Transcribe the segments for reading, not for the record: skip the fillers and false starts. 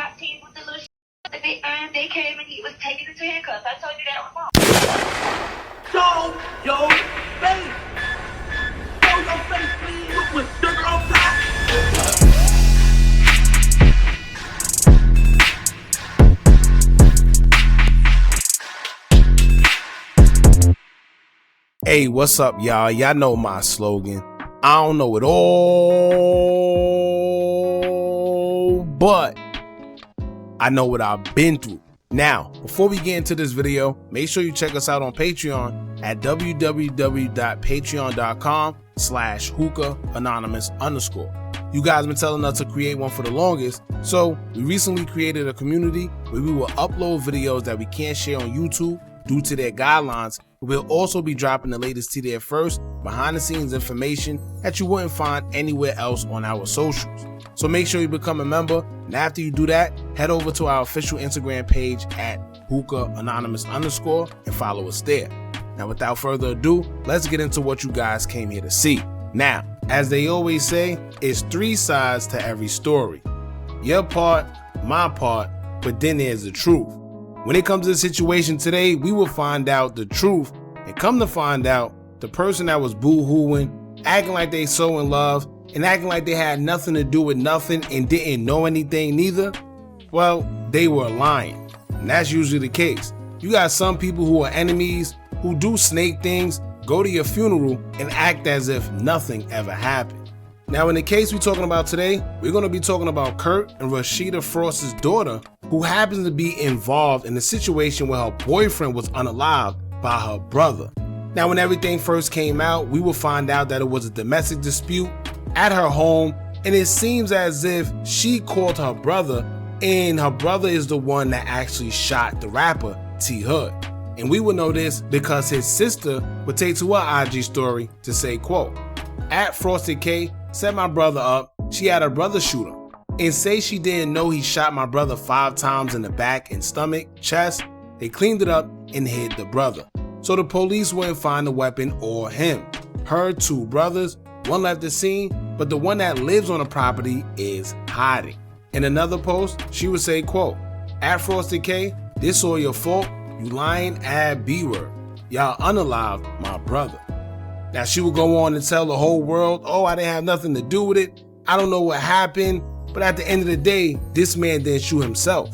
SWAT team with the little that they came and he was taken into handcuffs. I told you that on the phone. Show your face. Show your face, please. With sugar on top. Hey, what's up, y'all? Y'all know my slogan. I don't know it all, but I know what I've been through. Now, before we get into this video, make sure you check us out on Patreon at www.patreon.com/Hookah Anonymous _. You guys been telling us to create one for the longest, so we recently created a community where we will upload videos that we can't share on YouTube due to their guidelines. We'll also be dropping the latest to there first, behind the scenes information that you wouldn't find anywhere else on our socials. So make sure you become a member, and after you do that, head over to our official Instagram page at Hookah Anonymous _ and follow us there. Now without further ado, let's get into what you guys came here to see. Now, as they always say, it's 3 sides to every story. Your part, my part, but then there's the truth. When it comes to the situation today, we will find out the truth, and come to find out, the person that was boo-hooing, acting like they so in love, and acting like they had nothing to do with nothing and didn't know anything neither, well, they were lying. And that's usually the case. You got some people who are enemies, who do snake things, go to your funeral, and act as if nothing ever happened. Now in the case we're talking about today, we're going to be talking about Kurt and rasheedafrost's daughter, who happens to be involved in a situation where her boyfriend was unalived by her brother. Now when everything first came out, we will find out that it was a domestic dispute at her home, and it seems as if she called her brother, and her brother is the one that actually shot the rapper T Hood. And we will know this because his sister would take to her IG story to say, quote, "At Frosted K set my brother up, she had her brother shoot him, and say she didn't know he shot my brother 5 times in the back and stomach, chest. They cleaned it up and hid the brother, so the police wouldn't find the weapon or him. Her 2 brothers, one left the scene, but the one that lives on the property is hiding." In another post, she would say, quote, "At Frosted K, this all your fault, you lying ad B-word. Y'all unalived my brother." Now she would go on and tell the whole world, "Oh, I didn't have nothing to do with it. I don't know what happened." But at the end of the day, this man didn't shoot himself.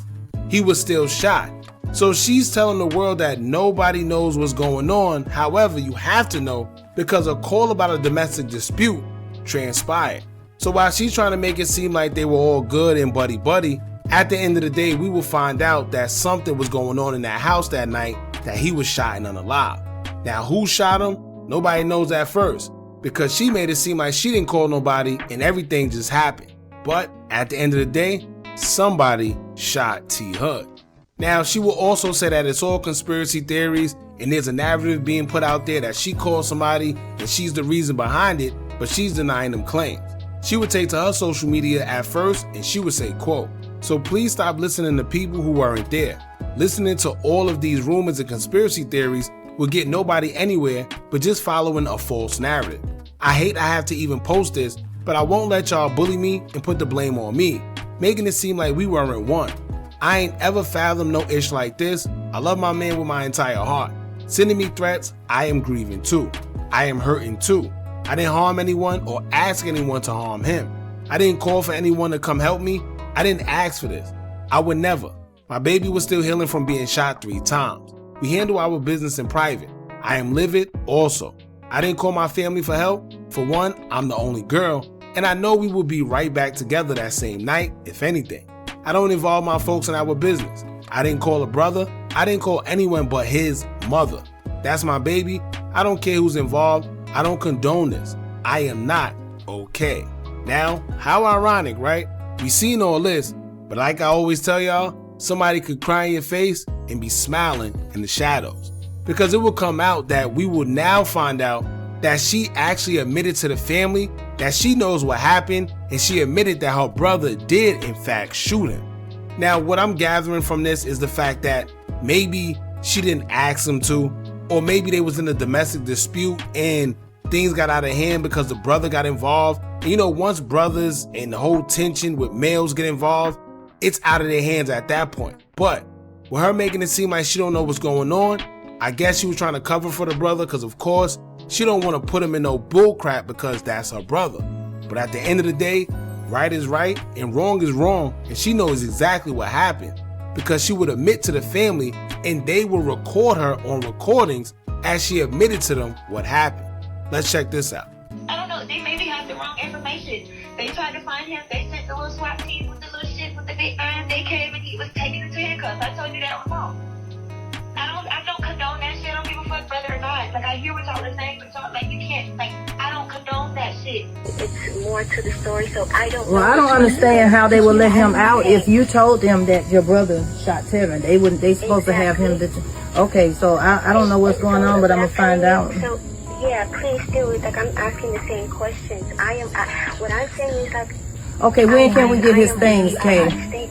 He was still shot. So she's telling the world that nobody knows what's going on. However, you have to know, because a call about a domestic dispute transpired. So while she's trying to make it seem like they were all good and buddy-buddy, at the end of the day, we will find out that something was going on in that house that night, that he was shot and unalive. Now who shot him? Nobody knows at first, because she made it seem like she didn't call nobody and everything just happened. But at the end of the day, somebody shot T Hood. Now she will also say that it's all conspiracy theories and there's a narrative being put out there that she called somebody and she's the reason behind it, but she's denying them claims. She would take to her social media at first and she would say, quote, "So please stop listening to people who weren't there. Listening to all of these rumors and conspiracy theories will get nobody anywhere but just following a false narrative. I hate I have to even post this, but I won't let y'all bully me and put the blame on me, making it seem like we weren't one. I ain't ever fathomed no ish like this. I love my man with my entire heart. Sending me threats, I am grieving too. I am hurting too. I didn't harm anyone or ask anyone to harm him. I didn't call for anyone to come help me. I didn't ask for this. I would never. My baby was still healing from being shot 3 times. We handle our business in private. I am livid also. I didn't call my family for help. For one, I'm the only girl, and I know we will be right back together that same night, if anything. I don't involve my folks in our business. I didn't call a brother. I didn't call anyone but his mother. That's my baby. I don't care who's involved. I don't condone this. I am not okay." Now, how ironic, right? We seen all this, but like I always tell y'all, somebody could cry in your face and be smiling in the shadows. Because it will come out that we will now find out that she actually admitted to the family that she knows what happened, and she admitted that her brother did in fact shoot him. Now what I'm gathering from this is the fact that maybe she didn't ask him to, or maybe they was in a domestic dispute and things got out of hand because the brother got involved. And you know, once brothers and the whole tension with males get involved, it's out of their hands at that point. But with her making it seem like she don't know what's going on, I guess she was trying to cover for the brother because of course she don't want to put him in no bull crap because that's her brother. But at the end of the day, right is right and wrong is wrong, and she knows exactly what happened because she would admit to the family and they will record her on recordings as she admitted to them what happened. Let's check this out. I don't know. They maybe have the wrong information. They tried to find him. They sent the little SWAT team with the little shit with the big iron. They came and he was taken into handcuffs. I told you that on the phone. I don't condone that shit. I don't give a fuck whether or not. Like, I hear what y'all are saying, but y'all, like, you can't, like, I don't condone that shit. It's more to the story, so I don't. Well, I don't understand how they would let him out if you told them that your brother shot Tevin. They wouldn't. They supposed to have him. Okay, so I don't know what's going on, but I'm gonna find out. So yeah, please do it. Like, I'm asking the same questions. What I'm saying is like. Okay, when can we get his things, Kay?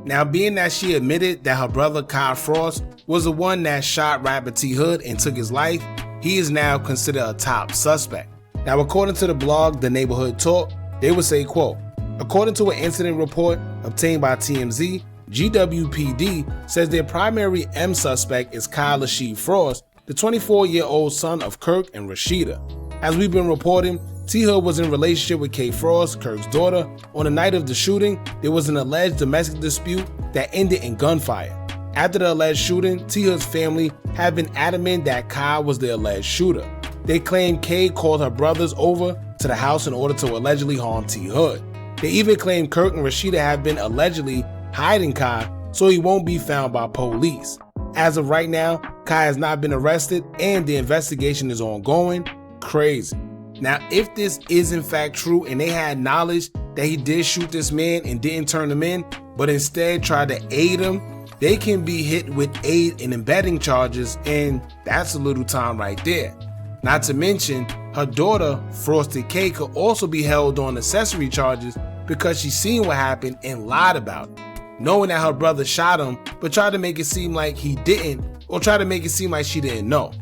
Now, being that she admitted that her brother Kirkfrost was the one that shot Rapper T Hood and took his life, he is now considered a top suspect. Now, according to the blog The Neighborhood Talk, they would say, quote, according to an incident report obtained by TMZ, GWPD says their primary M suspect is lled, the 24-year-old son of Kirk and Rasheeda. As we've been reporting, T Hood was in a relationship with Frost, Kirk's daughter. On the night of the shooting, there was an alleged domestic dispute that ended in gunfire. After the alleged shooting, T Hood's family had been adamant that Kyle was the alleged shooter. They claimed Kay called her brothers over to the house in order to allegedly harm T Hood. They even claimed Kirk and Rasheeda had been allegedly hiding Kyle so he won't be found by police. As of right now, Kyle has not been arrested and the investigation is ongoing. Crazy. Now, if this is in fact true and they had knowledge that he did shoot this man and didn't turn him in, but instead tried to aid him, they can be hit with aid and abetting charges, and that's a little time right there. Not to mention, her daughter, Frosted K, could also be held on accessory charges because she seen what happened and lied about it, knowing that her brother shot him, but tried to make it seem like he didn't, or tried to make it seem like she didn't know.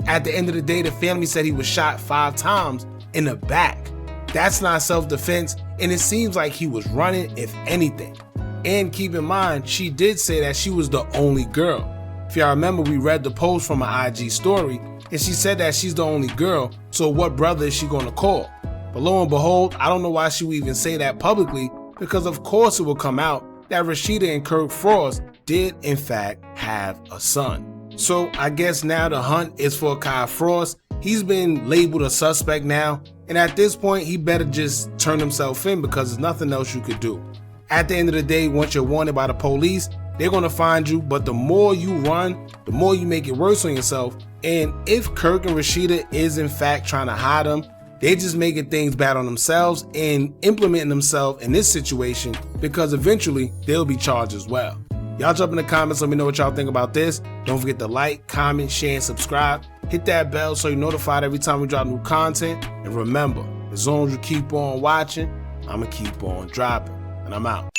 At the end of the day, the family said he was shot 5 times in the back. That's not self-defense, and it seems like he was running, if anything. And keep in mind, she did say that she was the only girl. If y'all remember, we read the post from her IG story, and she said that she's the only girl, so what brother is she gonna call? But lo and behold, I don't know why she would even say that publicly, because of course it will come out that Rasheeda and Kirkfrost did in fact have a son. So I guess now the hunt is for Kirkfrost. He's been labeled a suspect now, and at this point he better just turn himself in because there's nothing else you could do. At the end of the day, once you're wanted by the police, they're gonna find you, but the more you run, the more you make it worse on yourself. And if Kirk and Rasheeda is in fact trying to hide him, they're just making things bad on themselves and implementing themselves in this situation because eventually they'll be charged as well. Y'all jump in the comments, let me know what y'all think about this. Don't forget to like, comment, share, and subscribe. Hit that bell so you're notified every time we drop new content. And remember, as long as you keep on watching, I'ma keep on dropping. And I'm out.